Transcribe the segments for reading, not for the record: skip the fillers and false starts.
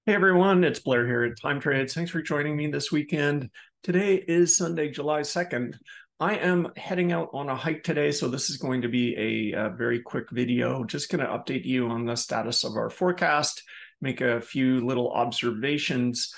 Hey everyone, it's Blair here at Time Trades. Thanks for joining me this weekend. Today is Sunday, July 2nd. I am heading out on a hike today, so this is going to be a very quick video. Just going to update you on the status of our forecast, make a few little observations.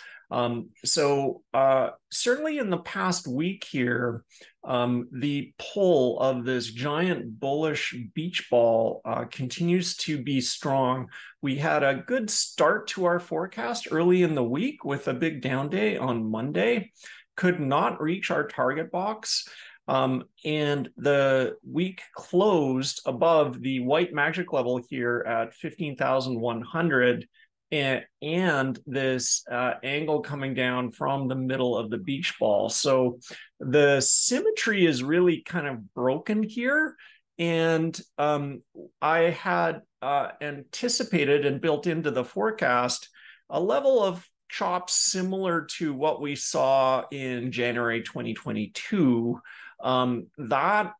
Certainly in the past week here, the pull of this giant bullish beach ball continues to be strong. We had a good start to our forecast early in the week with a big down day on Monday, could not reach our target box. And the week closed above the white magic level here at 15,100. And this angle coming down from the middle of the beach ball. So the symmetry is really kind of broken here. And I had anticipated and built into the forecast a level of chops similar to what we saw in January 2022. That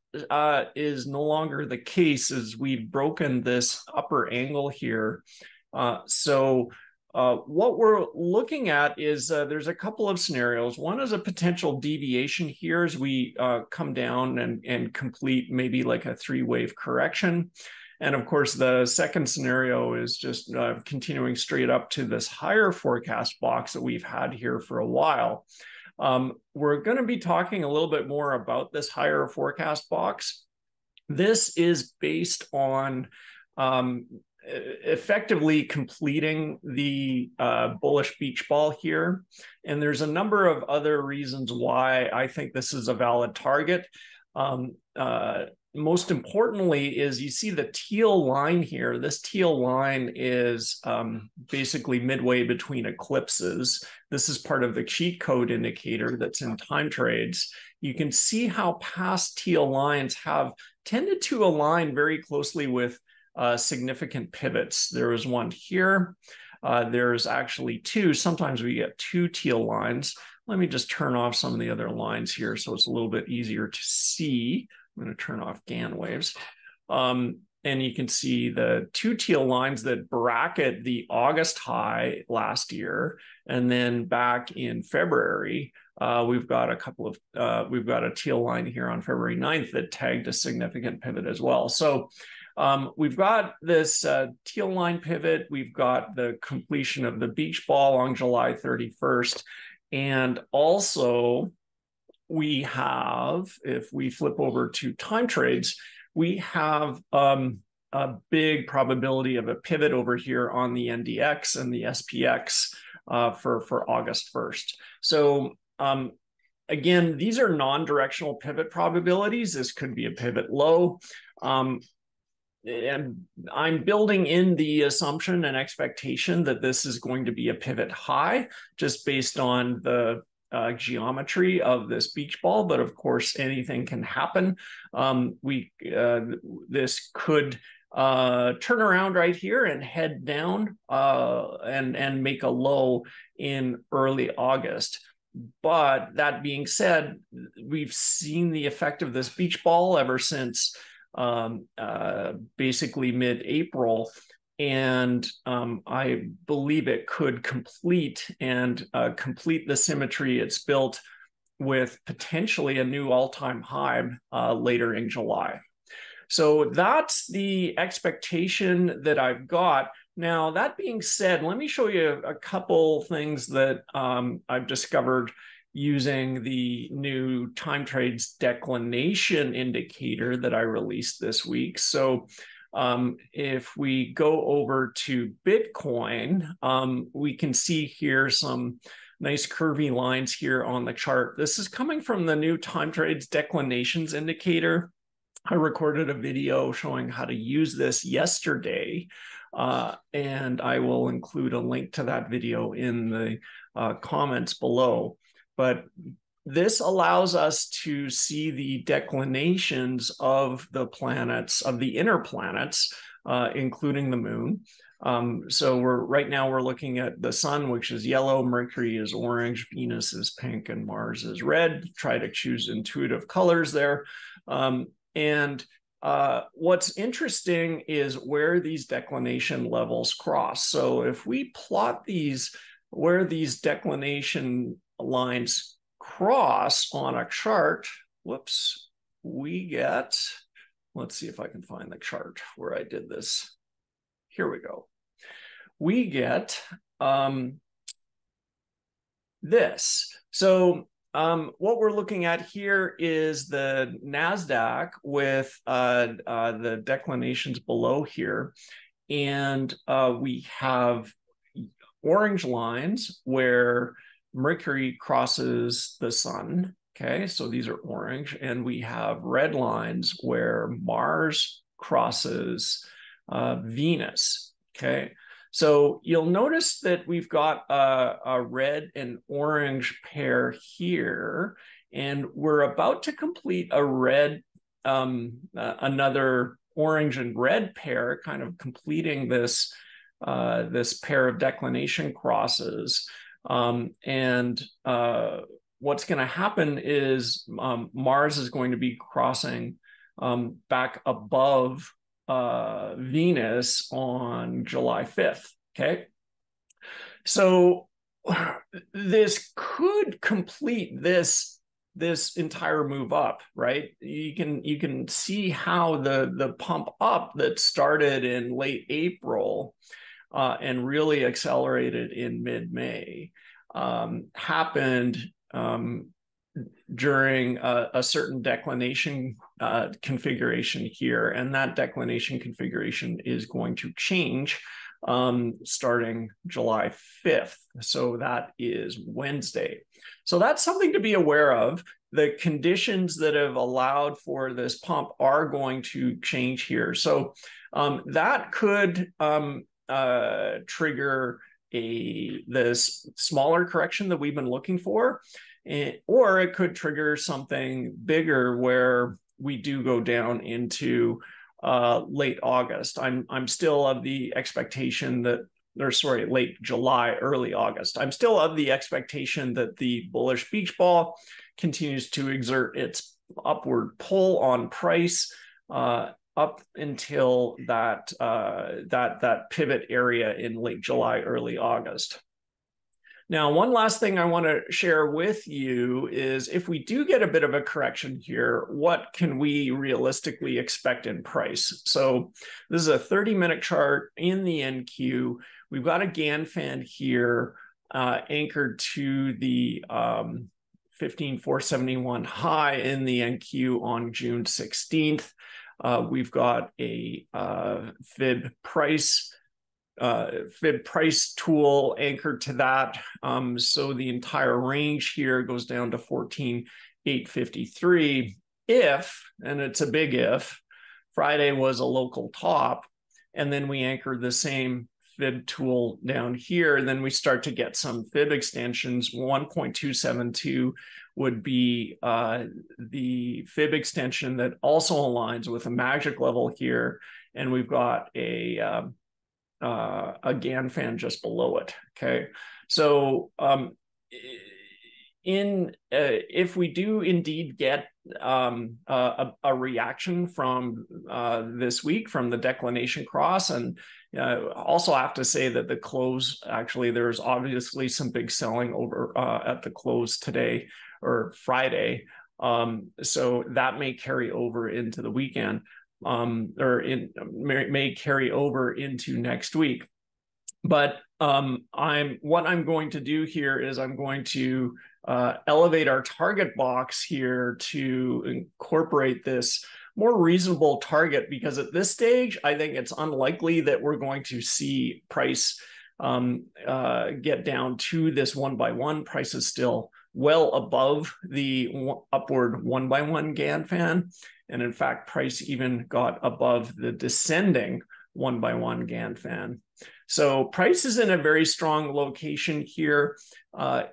is no longer the case as we've broken this upper angle here. What we're looking at is there's a couple of scenarios. One is a potential deviation here as we come down and complete maybe like a three-wave correction. And of course, the second scenario is just continuing straight up to this higher forecast box that we've had here for a while. We're going to be talking a little bit more about this higher forecast box. This is based on effectively completing the bullish beach ball here. And there's a number of other reasons why I think this is a valid target. Most importantly is you see the teal line here. This teal line is basically midway between eclipses. This is part of the cheat code indicator that's in time trades. You can see how past teal lines have tended to align very closely with significant pivots. There is one here. There's actually two. Sometimes we get two teal lines. Let me just turn off some of the other lines here so it's a little bit easier to see. I'm going to turn off Gann waves. And you can see the two teal lines that bracket the August high last year. And then back in February, we've got a teal line here on February 9th that tagged a significant pivot as well. So we've got this teal line pivot. We've got the completion of the beach ball on July 31st. And also we have, if we flip over to time trades, we have a big probability of a pivot over here on the NDX and the SPX for August 1st. So again, these are non-directional pivot probabilities. This could be a pivot low. And I'm building in the assumption and expectation that this is going to be a pivot high just based on the geometry of this beach ball. But of course, anything can happen. This could turn around right here and head down and make a low in early August. But that being said, we've seen the effect of this beach ball ever since basically mid-April, and I believe it could complete the symmetry it's built with potentially a new all-time high later in July. So that's the expectation that I've got. Now, that being said, let me show you a couple things that I've discovered using the new time trades declination indicator that I released this week. So if we go over to Bitcoin, we can see here some nice curvy lines here on the chart. This is coming from the new time trades declinations indicator. I recorded a video showing how to use this yesterday, and I will include a link to that video in the comments below. But this allows us to see the declinations of the planets, of the inner planets, including the moon. So right now we're looking at the sun, which is yellow, Mercury is orange, Venus is pink, and Mars is red. Try to choose intuitive colors there. And what's interesting is where these declination levels cross. So if we plot these, where these declination lines cross on a chart, whoops, we get, let's see if I can find the chart where I did this. Here we go. We get this. So what we're looking at here is the NASDAQ with the declinations below here. And we have orange lines where Mercury crosses the sun. Okay, so these are orange. And we have red lines where Mars crosses Venus. Okay. So you'll notice that we've got a red and orange pair here, and we're about to complete a red, another orange and red pair, kind of completing this, this pair of declination crosses. And what's going to happen is Mars is going to be crossing back above Venus on July 5th. Okay. So this could complete this entire move up, right? You can see how the pump up that started in late April and really accelerated in mid-May happened during a certain declination configuration here, and that declination configuration is going to change starting July 5th. So that is Wednesday. So that's something to be aware of. The conditions that have allowed for this pump are going to change here. So that could trigger this smaller correction that we've been looking for. Or it could trigger something bigger where we do go down into late August. I'm still of the expectation that, or sorry, late July, early August. I'm still of the expectation that the bullish beach ball continues to exert its upward pull on price up until that that pivot area in late July, early August. Now, one last thing I want to share with you is if we do get a bit of a correction here, what can we realistically expect in price? So this is a 30-minute chart in the NQ. We've got a Gann fan here anchored to the 15,471 high in the NQ on June 16th. We've got a fib price tool anchored to that. So the entire range here goes down to 14,853 if, and it's a big if, Friday was a local top, and then we anchor the same fib tool down here, and then we start to get some fib extensions. 1.272 would be the fib extension that also aligns with a magic level here, and we've got a Gann fan just below it. Okay, so if we do indeed get a reaction from this week from the declination cross, and also have to say that the close, actually there's obviously some big selling over at the close today or Friday, so that may carry over into the weekend. May carry over into next week. But what I'm going to do here is I'm going to elevate our target box here to incorporate this more reasonable target, because at this stage, I think it's unlikely that we're going to see price get down to this 1x1. Price is still well above the upward 1x1 Gann fan. And in fact, price even got above the descending 1x1 Gann fan. So price is in a very strong location here.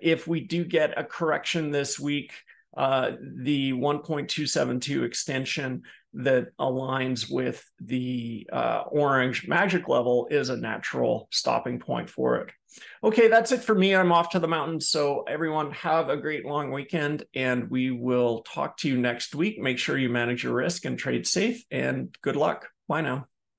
If we do get a correction this week, the 1.272 extension that aligns with the orange magic level is a natural stopping point for it. Okay, that's it for me. I'm off to the mountains. So everyone have a great long weekend, and we will talk to you next week. Make sure you manage your risk and trade safe, and good luck. Bye now.